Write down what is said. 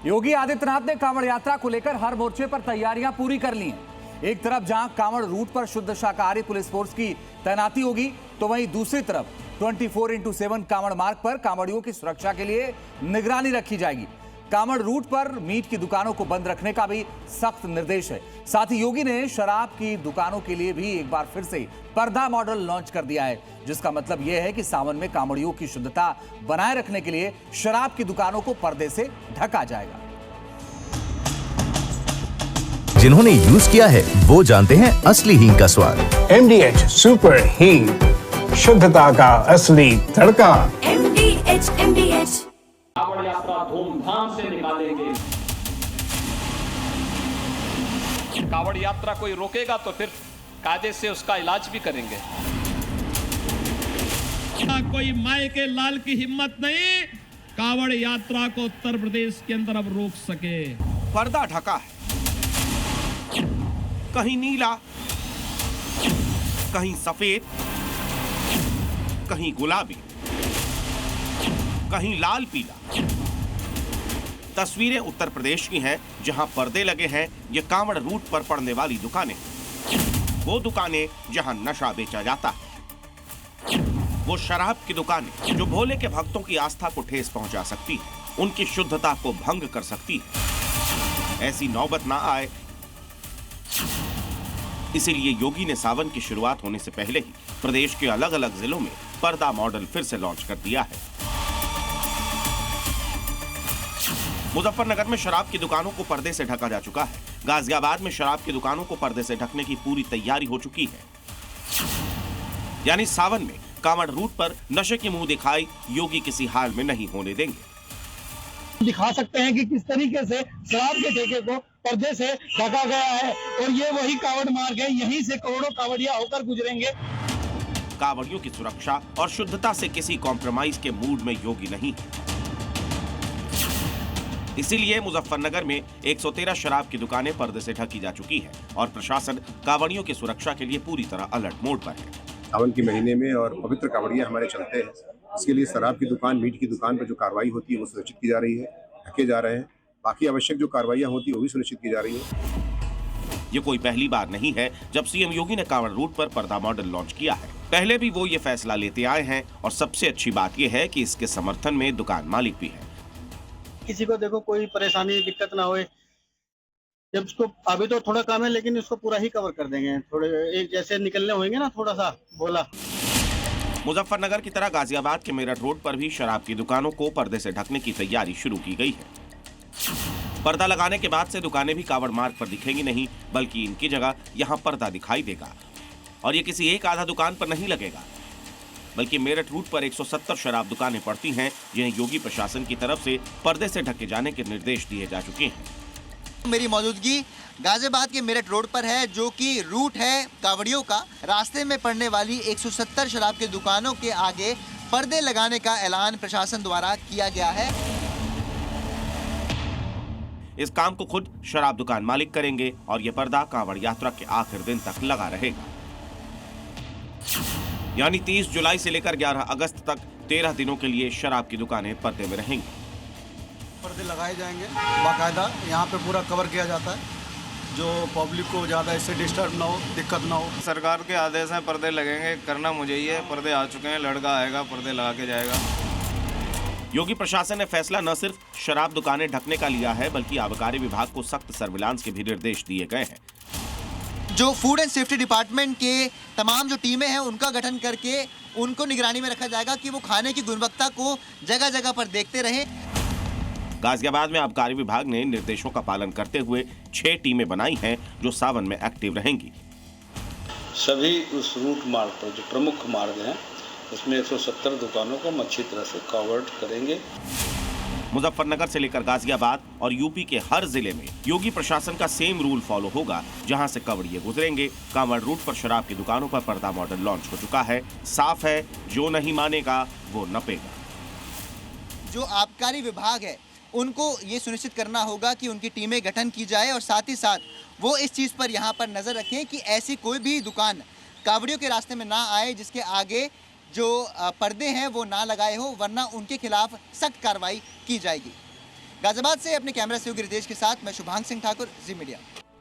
योगी आदित्यनाथ ने कांवड़ यात्रा को लेकर हर मोर्चे पर तैयारियां पूरी कर ली हैं। एक तरफ जहां कांवड़ रूट पर शुद्ध शाकाहारी पुलिस फोर्स की तैनाती होगी, तो वहीं दूसरी तरफ 24x7 कांवड़ मार्ग पर कांवड़ियों की सुरक्षा के लिए निगरानी रखी जाएगी। कांवड़ रूट पर मीट की दुकानों को बंद रखने का भी सख्त निर्देश है। साथ ही योगी ने शराब की दुकानों के लिए भी एक बार फिर से पर्दा मॉडल लॉन्च कर दिया है, जिसका मतलब यह है कि सावन में कांवड़ियों की शुद्धता बनाए रखने के लिए शराब की दुकानों को पर्दे से ढका जाएगा। जिन्होंने यूज किया है वो जानते हैं असली हींग का स्वाद। MDH सुपर हींग, शुद्धता का असली तड़का। MDH कांवड़ यात्रा धूमधाम से निकालेंगे। कांवड़ यात्रा कोई रोकेगा तो फिर कायदे से उसका इलाज भी करेंगे। कोई माए के लाल की हिम्मत नहीं कांवड़ यात्रा को उत्तर प्रदेश के अंदर अब रोक सके। पर्दा ढका है, कहीं नीला, कहीं सफेद, कहीं गुलाबी, कहीं लाल पीला। तस्वीरें उत्तर प्रदेश की हैं, जहां पर्दे लगे हैं। ये कांवड़ रूट पर पड़ने वाली दुकानें, वो दुकानें जहां नशा बेचा जाता है, वो शराब की दुकानें जो भोले के भक्तों की आस्था को ठेस पहुंचा सकती है, उनकी शुद्धता को भंग कर सकती है। ऐसी नौबत ना आए, इसीलिए योगी ने सावन की शुरुआत होने से पहले ही प्रदेश के अलग अलग जिलों में पर्दा मॉडल फिर से लॉन्च कर दिया है। मुजफ्फरनगर में शराब की दुकानों को पर्दे से ढका जा चुका है। गाजियाबाद में शराब की दुकानों को पर्दे से ढकने की पूरी तैयारी हो चुकी है। यानी सावन में कांवड़ रूट पर नशे की मुंह दिखाई योगी किसी हाल में नहीं होने देंगे। दिखा सकते हैं कि किस तरीके से शराब के ठेके को पर्दे से ढका गया है और ये वही कांवड़ मार्ग है, यहीं से करोड़ों कांवड़िया होकर गुजरेंगे। कांवड़ियों की सुरक्षा और शुद्धता से किसी कॉम्प्रोमाइज के मूड में योगी नहीं है। इसीलिए मुजफ्फरनगर में 113 शराब की दुकानें पर्दे से ढकी जा चुकी है और प्रशासन कांवड़ियों की सुरक्षा के लिए पूरी तरह अलर्ट मोड पर है। सावन के महीने में और पवित्र कांवड़िया हमारे चलते हैं, इसके लिए शराब की दुकान, मीट की दुकान पर जो कार्रवाई होती है वो सुनिश्चित की जा रही है, ढके जा रहे हैं। बाकी आवश्यक जो कार्रवाइयां होती है वो भी सुनिश्चित की जा रही है। ये कोई पहली बार नहीं है जब सीएम योगी ने कांवड़ रूट पर पर्दा मॉडल लॉन्च किया है। पहले भी वो ये फैसला लेते आए हैं और सबसे अच्छी बात ये है कि इसके समर्थन में दुकान मालिक भी है। किसी को देखो कोई परेशानी दिक्कत ना होए, जब उसको अभी तो थोड़ा काम है लेकिन उसको पूरा ही कवर कर देंगे। थोड़े एक जैसे निकलने होंगे ना, थोड़ा सा बोला। मुजफ्फरनगर की तरह गाजियाबाद के मेरठ रोड पर भी शराब की दुकानों को पर्दे से ढकने की तैयारी शुरू की गई है। पर्दा लगाने के बाद से दुकानें भी कांवड़ मार्ग पर दिखेंगी नहीं, बल्कि इनकी जगह यहाँ पर्दा दिखाई देगा। और ये किसी एक आधा दुकान पर नहीं लगेगा, बल्कि मेरठ रूट पर 170 शराब दुकानें पड़ती हैं, जिन्हें योगी प्रशासन की तरफ से पर्दे से ढके जाने के निर्देश दिए जा चुके हैं। मेरी मौजूदगी गाजियाबाद के मेरठ रोड पर है, जो कि रूट है कांवड़ियों का। रास्ते में पड़ने वाली 170 शराब की दुकानों के आगे पर्दे लगाने का ऐलान प्रशासन द्वारा किया गया है। इस काम को खुद शराब दुकान मालिक करेंगे और यह पर्दा कांवड़ यात्रा के आखिर दिन तक लगा रहेगा। यानी 30 जुलाई से लेकर 11 अगस्त तक 13 दिनों के लिए शराब की दुकानें पर्दे में रहेंगी। पर्दे लगाए जाएंगे बाकायदा, यहाँ पे पूरा कवर किया जाता है, जो पब्लिक को ज़्यादा इससे डिस्टर्ब ना हो, दिक्कत ना हो। सरकार के आदेश हैं, पर्दे लगेंगे, करना मुझे ही है। पर्दे आ चुके हैं, लड़का आएगा पर्दे लगा के जाएगा। योगी प्रशासन ने फैसला न सिर्फ शराब दुकानें ढकने का लिया है, बल्कि आबकारी विभाग को सख्त सर्विलांस के भी निर्देश दिए गए हैं। जो फूड एंड सेफ्टी डिपार्टमेंट के तमाम जो टीमें हैं उनका गठन करके उनको निगरानी में रखा जाएगा कि वो खाने की गुणवत्ता को जगह जगह पर देखते रहें। गाजियाबाद में आबकारी विभाग ने निर्देशों का पालन करते हुए 6 टीमें बनाई हैं, जो सावन में एक्टिव रहेंगी। सभी उस रूट मार्ग पर जो प्रमुख मार्ग हैं उसमें 170 दुकानों को हम अच्छी तरह से कवर करेंगे। मुजफ्फरनगर से लेकर गाजियाबाद और यूपी के हर जिले में योगी प्रशासन का सेम रूल फॉलो होगा, जहां से कांवड़िए गुजरेंगे। कांवड़ रूट पर शराब की दुकानों पर पर्दा मॉडल लॉन्च हो चुका है। साफ है, जो नहीं मानेगा वो नपेगा। जो आबकारी विभाग है उनको ये सुनिश्चित करना होगा कि उनकी टीमें गठन की जाए और साथ ही साथ वो इस चीज़ पर यहाँ पर नज़र रखें कि ऐसी कोई भी दुकान कांवड़ियों के रास्ते में ना आए जिसके आगे जो पर्दे हैं वो ना लगाए हो, वरना उनके खिलाफ सख्त कार्रवाई की जाएगी। गाजियाबाद से अपने कैमरा सहयोगी रितेश के साथ मैं शुभांग सिंह ठाकुर, जी मीडिया।